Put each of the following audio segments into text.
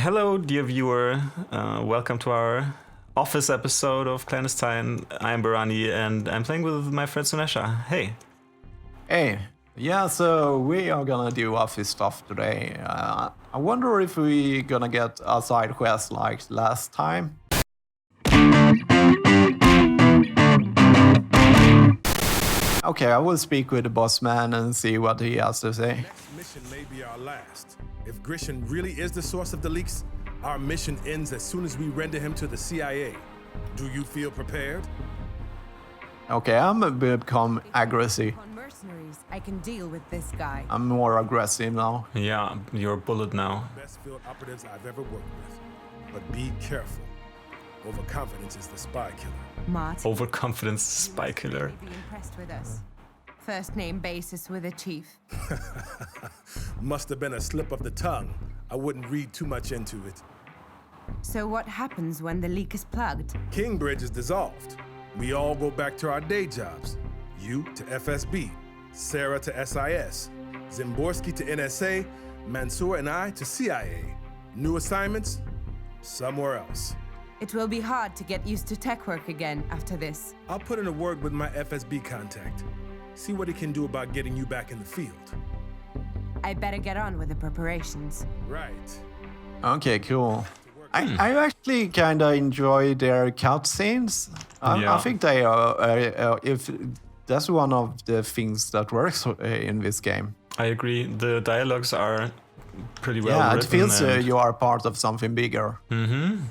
Hello, dear viewer. Welcome to our office episode of Clandestine. I'm Beranie, and I'm playing with my friend Sunesha. Hey. Hey. Yeah, so we are gonna do office stuff today. I wonder if we gonna get a side quest like last time. Okay, I will speak with the boss man and see what he has to say. Next mission may be our last. If Grishin really is the source of the leaks, our mission ends as soon as we render him to the CIA. Do you feel prepared? Okay, I'm a become aggressive. On mercenaries, I can deal with this guy. I'm more aggressive now. Yeah, you're a bullet now. Best field operatives I've ever worked with. But be careful. Overconfidence is the spy killer. Martin. Overconfidence spy killer. Be impressed with us. First name basis with a chief. Must have been a slip of the tongue. I wouldn't read too much into it. So what happens when the leak is plugged? Kingbridge is dissolved. We all go back to our day jobs. You to FSB, Sarah to SIS, Symborski to NSA, Mansour and I to CIA. New assignments? Somewhere else. It will be hard to get used to tech work again after this. I'll put in a word with my FSB contact. See what he can do about getting you back in the field. I better get on with the preparations. Right. Okay, cool. I actually kind of enjoy their cutscenes. Yeah. I think they are. If that's one of the things that works in this game. I agree. The dialogues are pretty well Yeah, written. it feels and- you are part of something bigger. Mm-hmm.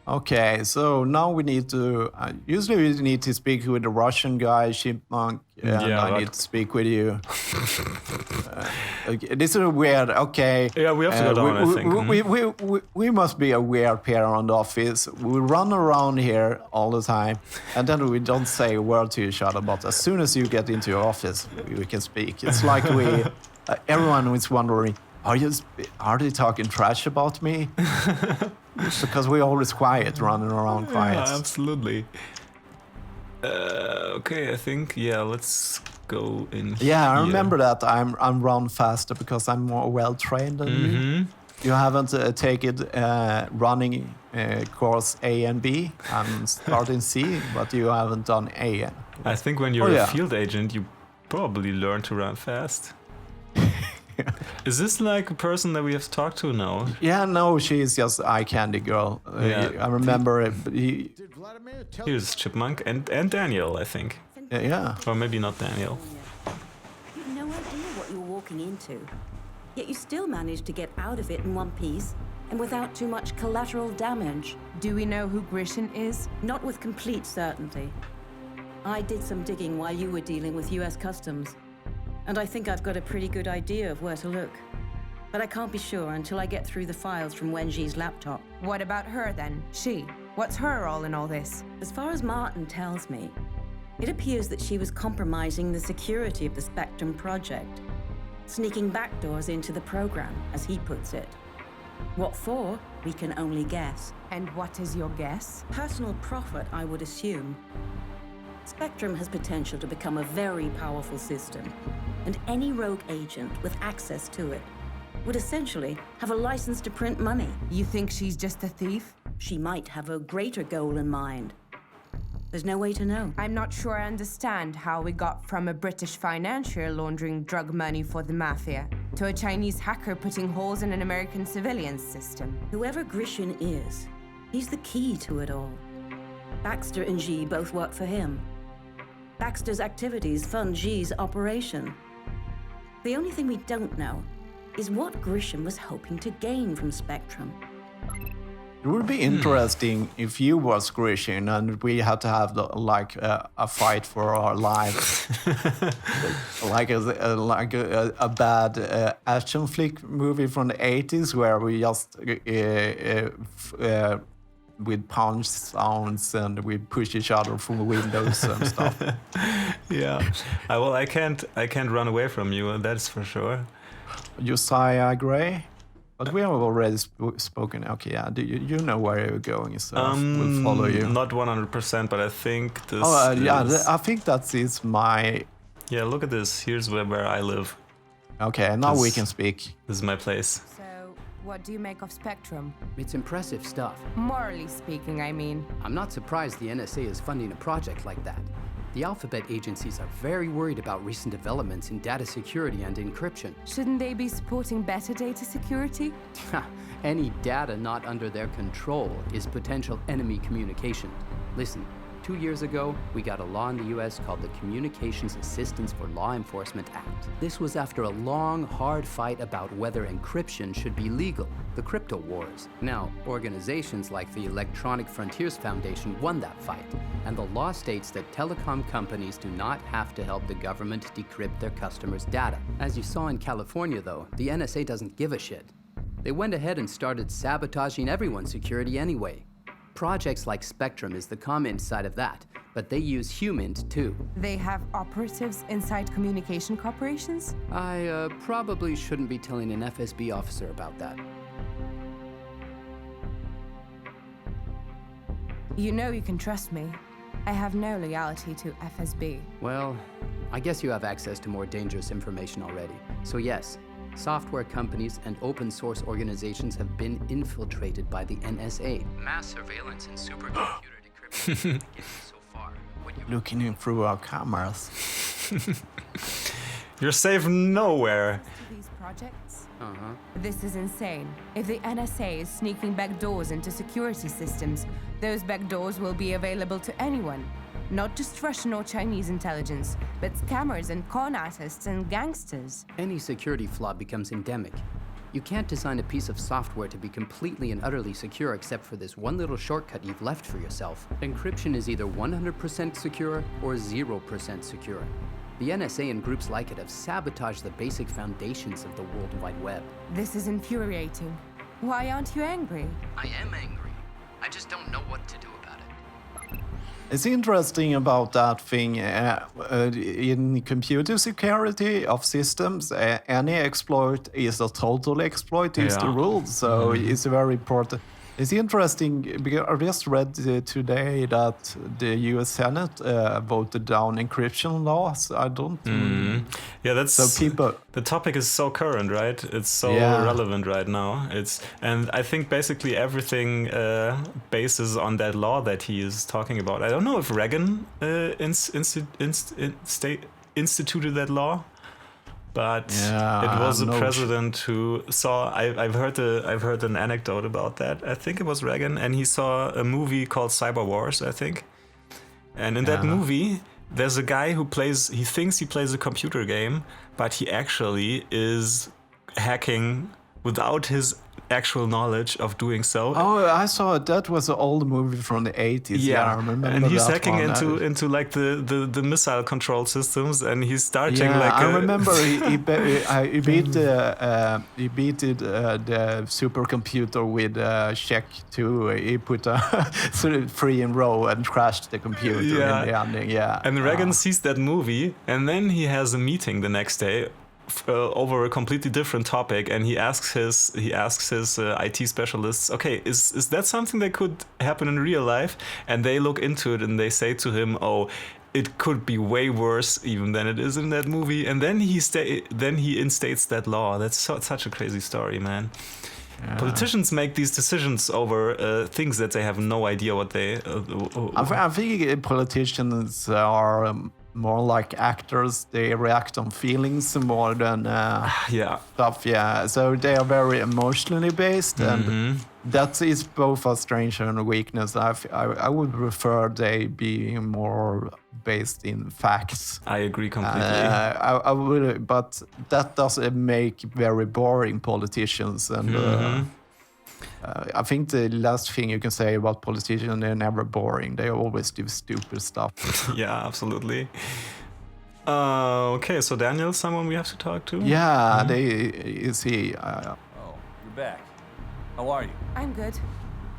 Okay, so now we need to. Usually we need to speak with the Russian guy, Chipmunk, and Yeah, I but- need to speak with you. Okay, this is weird. Okay. Yeah, we have to go down, I think. We must be a weird pair on the office. We run around here all the time, and then we don't say a word to each other. But as soon as you get into your office, we can speak. It's like we. Everyone is wondering, are they talking trash about me? Because we're always quiet, running around quiet. Yeah, absolutely. Okay, I think, let's go in Yeah, I here. remember that I'm run faster because I'm more well trained than you. You haven't taken running course A and B. I'm starting C, but you haven't done A. I think when you're Oh, yeah. a field agent, you probably learn to run fast. Is this like a person that we have talked to now? Yeah, no, she's just eye candy girl. Yeah. I remember it. But Here's Chipmunk and Daniel, I think. yeah. Or maybe not Daniel. You have no idea what you're walking into. Yet you still managed to get out of it in one piece and without too much collateral damage. Do we know who Grishin is? Not with complete certainty. I did some digging while you were dealing with US Customs, and I think I've got a pretty good idea of where to look. But I can't be sure until I get through the files from Wenji's laptop. What about her then? She. What's her role in all this? As far as Martin tells me, it appears that she was compromising the security of the Spectrum project, sneaking backdoors into the program, as he puts it. What for, we can only guess. And what is your guess? Personal profit, I would assume. Spectrum has potential to become a very powerful system, and any rogue agent with access to it would essentially have a license to print money. You think she's just a thief? She might have a greater goal in mind. There's no way to know. I'm not sure I understand how we got from a British financier laundering drug money for the mafia to a Chinese hacker putting holes in an American civilian system. Whoever Grishin is, he's the key to it all. Baxter and G both work for him. Baxter's activities fund G's operation. The only thing we don't know is what Grishin was hoping to gain from Spectrum. It would be interesting if you was Grishin and we had to have a fight for our lives, like a bad action flick movie from the 80s where we just with punch sounds and we push each other through windows and stuff. Yeah. Well, I can't run away from you, that's for sure. Josiah Gray. But we have already spoken. Okay, yeah. You know where you're going, so we'll follow you. Not 100%, but I think this. I think that is my. Yeah, look at this. Here's where I live. Okay, now we can speak. This is my place. So, What do you make of Spectrum? It's impressive stuff. Morally speaking, I mean. I'm not surprised the NSA is funding a project like that. The alphabet agencies are very worried about recent developments in data security and encryption. Shouldn't they be supporting better data security? Any data not under their control is potential enemy communication. Listen, 2 years ago, we got a law in the US called the Communications Assistance for Law Enforcement Act. This was after a long, hard fight about whether encryption should be legal, the crypto wars. Now, organizations like the Electronic Frontiers Foundation won that fight, and the law states that telecom companies do not have to help the government decrypt their customers' data. As you saw in California, though, the NSA doesn't give a shit. They went ahead and started sabotaging everyone's security anyway. Projects like Spectrum is the comment side of that, but they use HUMINT too. They have operatives inside communication corporations? I probably shouldn't be telling an FSB officer about that. You know you can trust me. I have no loyalty to FSB. Well, I guess you have access to more dangerous information already. So yes, software companies and open source organizations have been infiltrated by the NSA. Mass surveillance and supercomputer decryption so far. Looking in through our cameras. You're safe nowhere. These projects? This is insane. If the NSA is sneaking back doors into security systems, those back doors will be available to anyone. Not just Russian or Chinese intelligence, but scammers and con artists and gangsters. Any security flaw becomes endemic. You can't design a piece of software to be completely and utterly secure except for this one little shortcut you've left for yourself. Encryption is either 100% secure or 0% secure. The NSA and groups like it have sabotaged the basic foundations of the World Wide Web. This is infuriating. Why aren't you angry? I am angry. I just don't know what to do about it. It's interesting about that thing in computer security of systems. Any exploit is a total exploit, is the rule. So it's very important. It's interesting because I just read today that the U.S. Senate voted down encryption laws. I don't. Yeah, that's so people. The topic is so current, right? It's so relevant right now. And I think basically everything bases on that law that he is talking about. I don't know if Reagan instituted that law. But it was a president who saw. I've heard an anecdote about that. I think it was Reagan, and he saw a movie called Cyber Wars, I think. And in that movie, there's a guy who plays. He thinks he plays a computer game, but he actually is hacking without his actual knowledge of doing so. Oh, I saw it. That was an old movie from the 80s. Yeah, I remember. And he's hacking into like the missile control systems, and he's starting like. I remember he beat the supercomputer with Check 2. He put a 3 in row and crashed the computer in the ending. Yeah. And Reagan sees that movie, and then he has a meeting the next day. Over a completely different topic, and he asks his IT specialists, okay, is that something that could happen in real life? And they look into it and they say to him, oh, it could be way worse even than it is in that movie. And then he instates that law. That's such a crazy story, man. Yeah. Politicians make these decisions over things that they have no idea what they. I think politicians are. More like actors, they react on feelings more than stuff. Yeah, so they are very emotionally based, and that is both a strength and a weakness. I would prefer they be more based in facts. I agree completely. I would, but that doesn't make very boring politicians. And I think the last thing you can say about politicians, they're never boring. They always do stupid stuff. Yeah, absolutely. Okay, so Daniel, someone we have to talk to? Yeah, Oh, you're back. How are you? I'm good.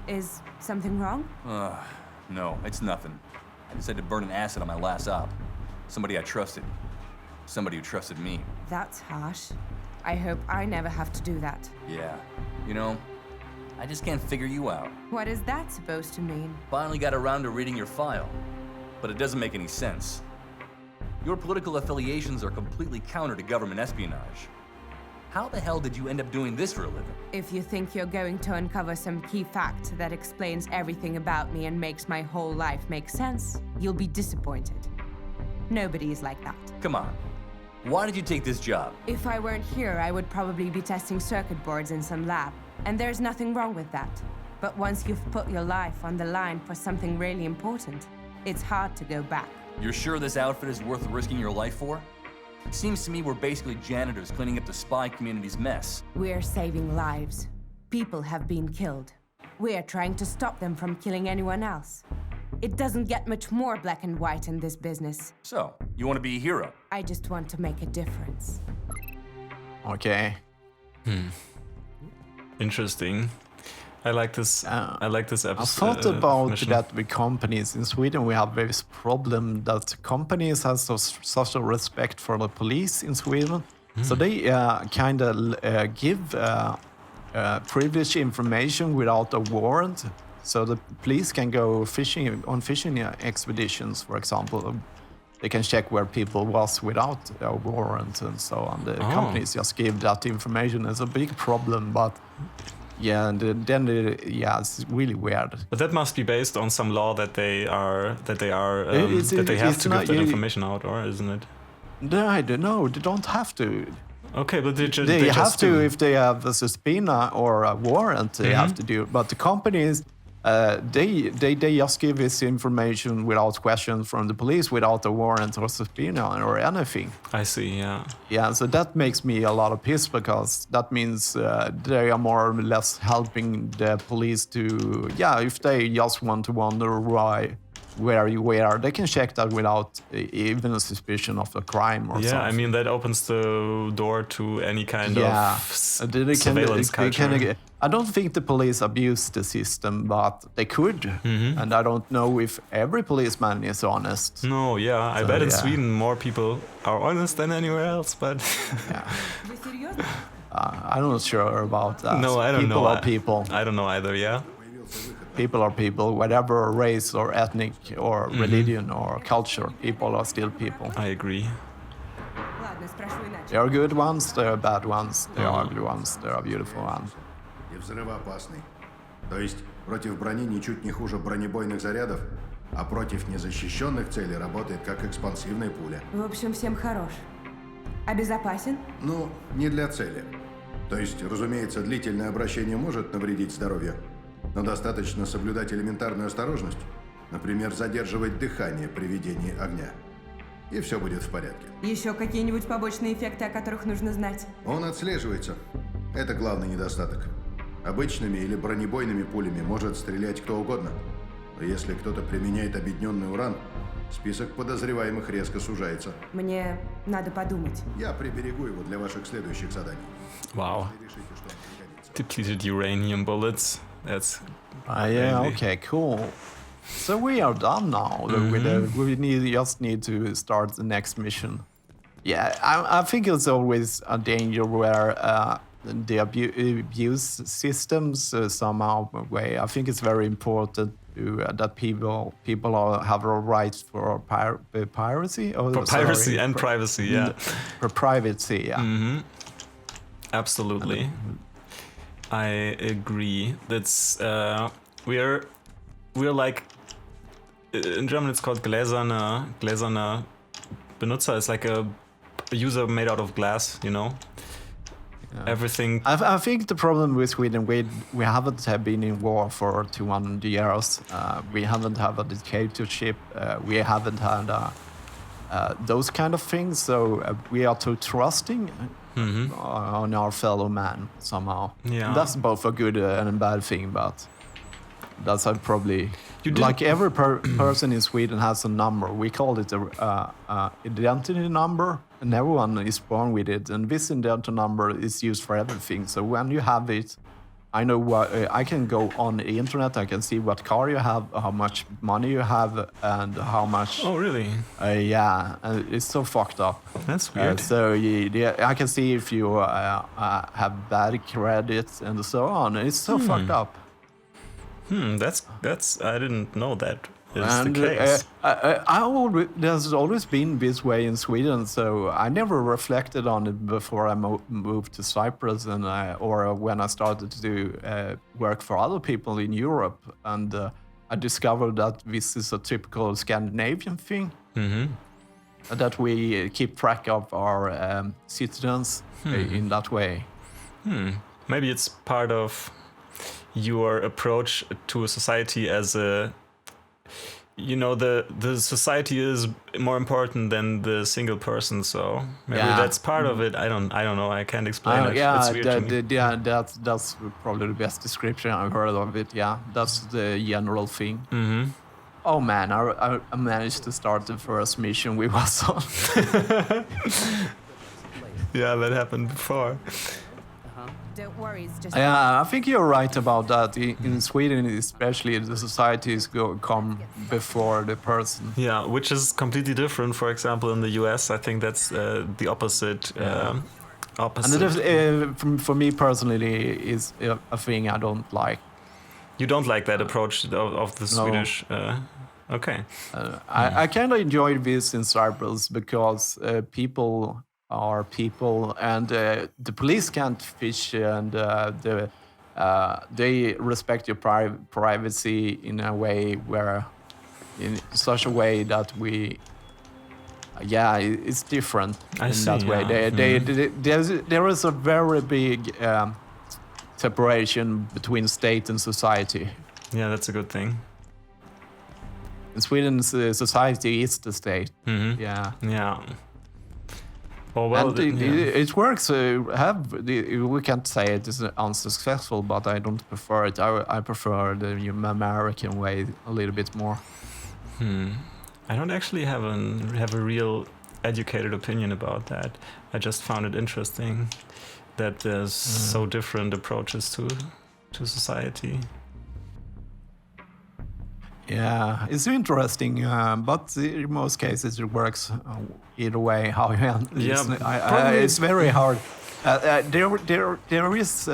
Is something wrong? No, it's nothing. I just had to burn an acid on my last op. Somebody I trusted. Somebody who trusted me. That's harsh. I hope I never have to do that. Yeah. You know, I just can't figure you out. What is that supposed to mean? Finally got around to reading your file, but it doesn't make any sense. Your political affiliations are completely counter to government espionage. How the hell did you end up doing this for a living? If you think you're going to uncover some key fact that explains everything about me and makes my whole life make sense, you'll be disappointed. Nobody is like that. Come on. Why did you take this job? If I weren't here, I would probably be testing circuit boards in some lab. And there's nothing wrong with that. But once you've put your life on the line for something really important, it's hard to go back. You're sure this outfit is worth risking your life for? Seems to me we're basically janitors cleaning up the spy community's mess. We're saving lives. People have been killed. We're trying to stop them from killing anyone else. It doesn't get much more black and white in this business. So, you want to be a hero? I just want to make a difference. Okay. Interesting. I like this. I like this I episode. thought about mission. that with companies. In Sweden, we have this problem that companies have such a respect for the police in Sweden. So they kind of give privileged information without a warrant. So the police can go on fishing expeditions, for example. They can check where people was without a warrant and so on. The companies just give that information. It's a big problem, but yeah, and then it's really weird. But that must be based on some law that they have to give that information out, or isn't it? No, they don't have to. Okay, but they They have just to do. if they have a subpoena or a warrant. They have to do. But the companies, they just give this information without questions from the police, without a warrant or subpoena or anything. I see. Yeah. Yeah, so that makes me a lot of piss because that means they are more or less helping the police to, if they just want to wonder where you were, they can check that without even a suspicion of a crime or Yeah, something. I mean that opens the door to any kind of They surveillance culture. I don't think the police abuse the system, but they could. And I don't know if every policeman is honest. No, yeah, I bet in Sweden more people are honest than anywhere else, but I'm not sure about that. no, I don't people know. Are people. I don't know either. Yeah. People are people, whatever race or ethnic or religion or culture. People are still people. I agree. There are good ones, there are bad ones, there are ugly ones, there are beautiful ones. И взрывоопасный. То есть против брони ничуть не хуже бронебойных зарядов, а против незащищенных целей работает как экспансивная пуля. В общем, всем хорош. А безопасен? Ну, не для цели. То есть, разумеется, длительное обращение может навредить здоровью, но достаточно соблюдать элементарную осторожность, например, задерживать дыхание при ведении огня. И все будет в порядке. Еще какие-нибудь побочные эффекты, о которых нужно знать? Он отслеживается. Это главный недостаток. Обычными или бронебойными пулями может стрелять кто угодно. Но если кто-то применяет объединенный уран, список подозреваемых резко сужается. Мне надо подумать. Я приберегу его для ваших следующих заданий. Wow. Если решите, что он пригодится. Depleted uranium bullets. That's Yeah, crazy. okay, cool. So we are done now. We just need to start the next mission. Yeah, I think it's always a danger where they abuse systems somehow. Way I think it's very important that people have a right for piracy. For piracy and privacy, yeah. For privacy, yeah. Absolutely. I agree. That's we're like in German it's called gläserner Benutzer. It's like a user made out of glass, you know. Yeah. Everything. I think the problem with Sweden, we haven't been in war for 200 years. We haven't had a dictatorship. We haven't had those kind of things. So we are too trusting on our fellow man somehow. Yeah. And that's both a good and a bad thing, but that's probably like every person in Sweden has a number. We call it a identity number, and everyone is born with it. And this identity number is used for everything. So when you have it, I know what I can go on the internet. I can see what car you have, how much money you have, and how much. Oh, really? Yeah, and it's so fucked up. That's weird. So I can see if you have bad credit and so on. It's so fucked up. That's I didn't know that. And the case. there's always been this way in Sweden, so I never reflected on it before I moved to Cyprus or when I started to do work for other people in Europe. And I discovered that this is a typical Scandinavian thing, that we keep track of our citizens in that way. Maybe it's part of your approach to a society as a, the society is more important than the single person, so maybe that's part of it. I don't know, I can't explain it. It's weird to me. That's probably the best description I've heard of it. Yeah, that's the general thing. Oh man, I managed to start the first mission we was on. Yeah, that happened before. Don't worry, it's just. Yeah, I think you're right about that. In Sweden, especially, the societies come before the person. Yeah, which is completely different. For example, in the US, I think that's the opposite. And for me personally, is a thing I don't like. You don't like that approach of the Swedish. Okay. I kind of enjoyed this in Cyprus because people are people, and the police can't fish, and they respect your privacy in a way in such a way that it's different that way. There is a very big separation between state and society. Yeah, that's a good thing. In Sweden, society is the state. Yeah. Oh, well, and it works. We can't say it is unsuccessful, but I don't prefer it. I prefer the American way a little bit more. I don't actually have a real educated opinion about that. I just found it interesting that there's so different approaches to society. Yeah, it's interesting, but in most cases it works either way. How you it's very hard. There is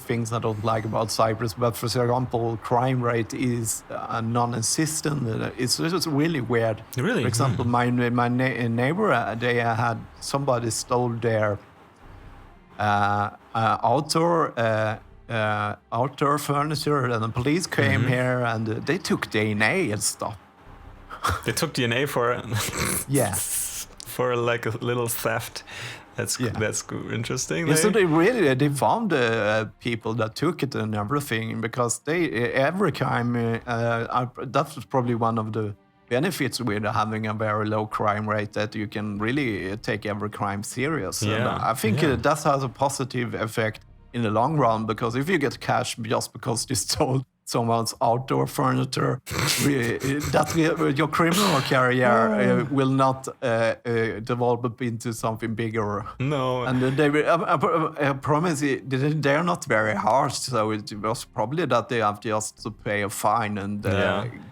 things I don't like about Cyprus, but for example, crime rate is non-existent. It's really weird. Really? For example, my neighbor, they had somebody stole their outdoor furniture, and the police came here and they took DNA and stuff. They took DNA for for like a little theft. That's interesting. Yeah, so they found people that took it and everything, because every crime that was probably one of the benefits with having a very low crime rate, that you can really take every crime serious. Yeah, and I think that has a positive effect in the long run, because if you get cash just because you stole someone's outdoor furniture, your criminal career will not develop into something bigger. No. And I promise you, they're not very harsh, so it was probably that they have just to pay a fine and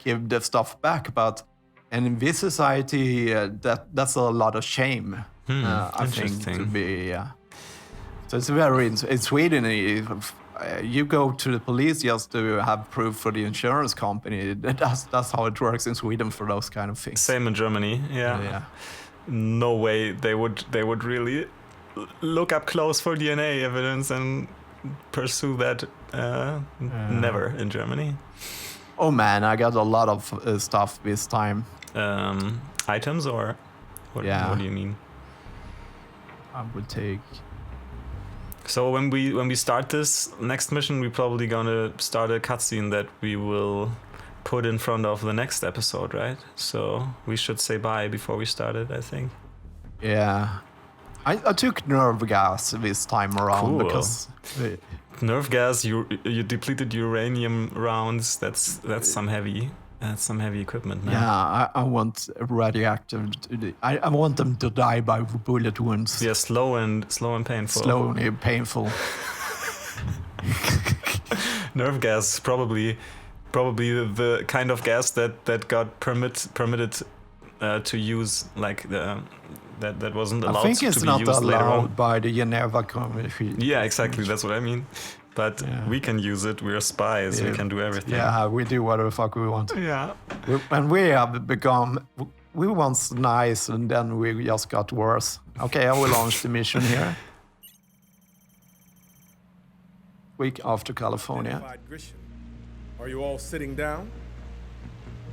give the stuff back. But in this society, that's a lot of shame, I think, to be... So it's in Sweden, you go to the police just to have proof for the insurance company. That's how it works in Sweden for those kind of things. Same in Germany, yeah. No way they would really look up close for DNA evidence and pursue that. Never in Germany. Oh man, I got a lot of stuff this time. Items or what do you mean? I would take... So when we start this next mission, we're probably gonna start a cutscene that we will put in front of the next episode, right? So we should say bye before we start it, I think. Yeah. I took nerve gas this time around because... Nerve gas, you depleted uranium rounds, that's some heavy equipment, man. Yeah, I want radioactive. I want them to die by bullet wounds. Yeah, slow and painful. Slow and painful. Nerve gas, probably the kind of gas that got permitted to use, like that wasn't allowed to be used later on. I think it's not allowed by the Geneva Convention. Yeah, exactly. That's what I mean. but we can use it. We're spies. We can do everything. Yeah, we do whatever the fuck we want. Yeah. And we have become... We once nice, and then we just got worse. Okay, I will launch the mission here. Week after California. Identified Grisham. Are you all sitting down?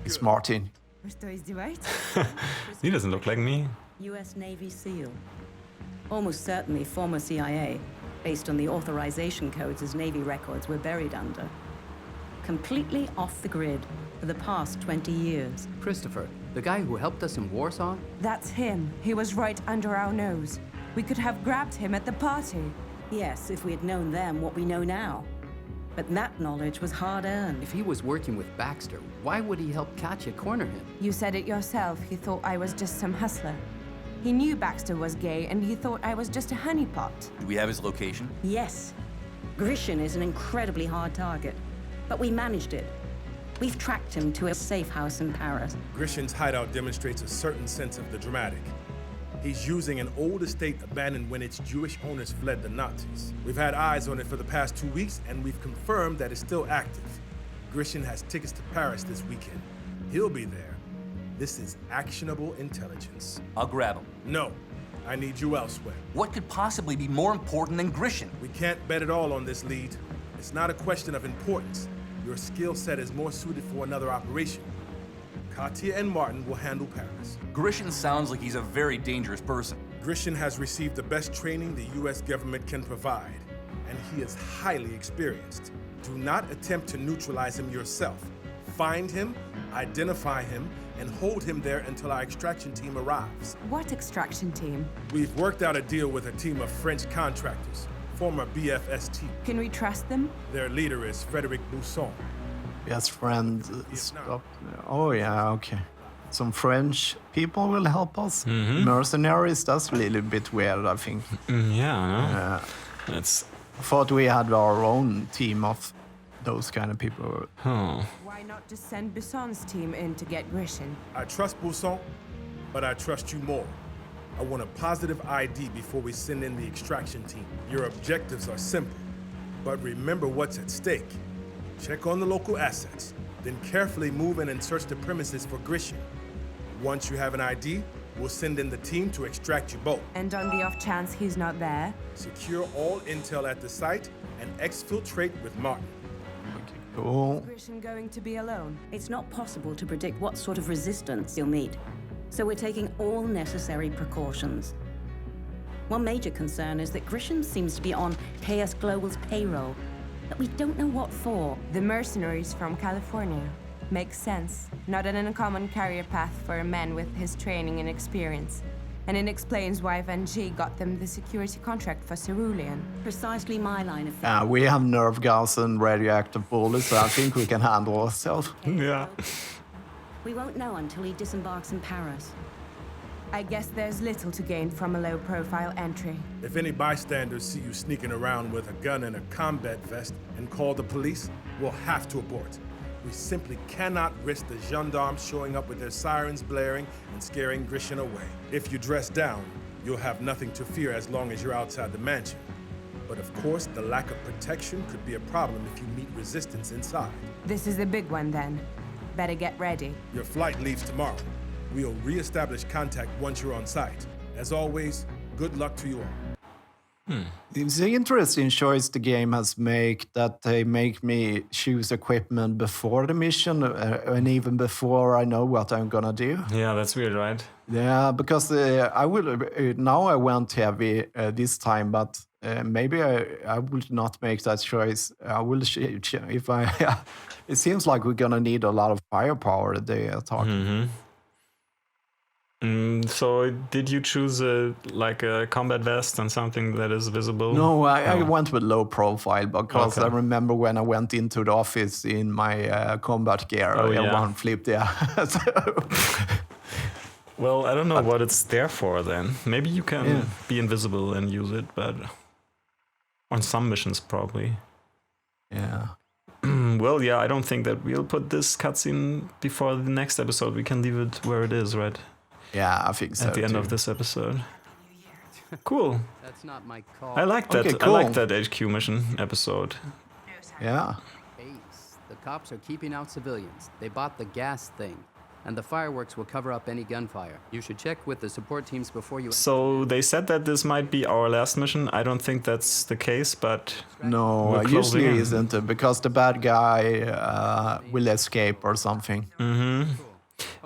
It's Martin. Что издеваетесь? He doesn't look like me. US Navy SEAL. Almost certainly former CIA, based on the authorization codes his Navy records were buried under. Completely off the grid for the past 20 years. Christopher, the guy who helped us in Warsaw? That's him. He was right under our nose. We could have grabbed him at the party. Yes, if we had known then what we know now. But that knowledge was hard-earned. If he was working with Baxter, why would he help Katya corner him? You said it yourself. He thought I was just some hustler. He knew Baxter was gay, and he thought I was just a honeypot. Do we have his location? Yes. Grisham is an incredibly hard target, but we managed it. We've tracked him to a safe house in Paris. Grisham's hideout demonstrates a certain sense of the dramatic. He's using an old estate abandoned when its Jewish owners fled the Nazis. We've had eyes on it for the past 2 weeks, and we've confirmed that it's still active. Grisham has tickets to Paris this weekend. He'll be there. This is actionable intelligence. I'll grab him. No, I need you elsewhere. What could possibly be more important than Grisham? We can't bet it all on this lead. It's not a question of importance. Your skill set is more suited for another operation. Katya and Martin will handle Paris. Grisham sounds like he's a very dangerous person. Grisham has received the best training the U.S. government can provide, and he is highly experienced. Do not attempt to neutralize him yourself. Find him, identify him, and hold him there until our extraction team arrives. What extraction team? We've worked out a deal with a team of French contractors, former BFST. Can we trust them? Their leader is Frederic Bousson. Best friend. Stop. Oh, yeah, okay. Some French people will help us. Mercenaries, that's a little bit weird, I think. Yeah, I know. That's... I thought we had our own team of those kind of people. Why not just send Bisson's team in to get Grisham? I trust Bousson, but I trust you more. I want a positive ID before we send in the extraction team. Your objectives are simple, but remember what's at stake. Check on the local assets, then carefully move in and search the premises for Grisham. Once you have an ID, we'll send in the team to extract you both. And on the off chance he's not there? Secure all intel at the site and exfiltrate with Martin. Cool. Grisham going to be alone? It's not possible to predict what sort of resistance you'll meet, so we're taking all necessary precautions. One major concern is that Grisham seems to be on KS Global's payroll, but we don't know what for. The mercenaries from California. Makes sense. Not an uncommon career path for a man with his training and experience. And it explains why Van G got them the security contract for Cerulean. Precisely my line of thinking. We have nerve gas and radioactive bullets, so I think we can handle ourselves. Yeah. We won't know until he disembarks in Paris. I guess there's little to gain from a low-profile entry. If any bystanders see you sneaking around with a gun and a combat vest and call the police, we'll have to abort. We simply cannot risk the gendarmes showing up with their sirens blaring and scaring Grisham away. If you dress down, you'll have nothing to fear as long as you're outside the mansion. But of course, the lack of protection could be a problem if you meet resistance inside. This is the big one then. Better get ready. Your flight leaves tomorrow. We'll re-establish contact once you're on site. As always, good luck to you all. It's an interesting choice the game has made, that they make me choose equipment before the mission and even before I know what I'm gonna do. Yeah, that's weird, right? Yeah, because I will now I went heavy this time, but maybe I will not make that choice. I will if I. It seems like we're gonna need a lot of firepower. They are talking. So did you choose a combat vest and something that is visible? No, I went with low profile because Okay. I remember when I went into the office in my combat gear, one flipped. Yeah. Well, I don't know what it's there for then. Maybe you can be invisible and use it, but on some missions probably. Yeah. Well, yeah, I don't think that we'll put this cutscene before the next episode. We can leave it where it is, right? Yeah, I think so. At the end too. of this episode. Cool. That's not my call. I like that. Okay, I like cool. that HQ mission episode. Yeah. Ace. The cops are keeping out civilians. They bought the gas thing. And the fireworks will cover up any gunfire. You should check with the support teams before you... So they said that this might be our last mission. I don't think that's the case, but No, we're closing usually in. isn't it? Because the bad guy will escape or something.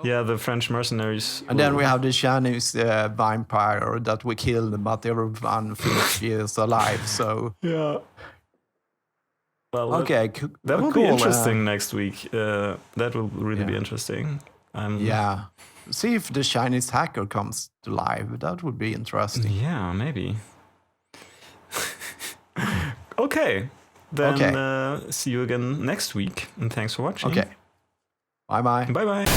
Yeah, the French mercenaries. And then we have the Chinese vampire that we killed, but everyone thinks he is alive. So Yeah. Well, okay, that will cool. be interesting next week. That will really be interesting. Yeah, see if the Chinese hacker comes to life. That would be interesting. Yeah, maybe. Okay. Then see you again next week. And thanks for watching. Okay. Bye bye. Bye bye.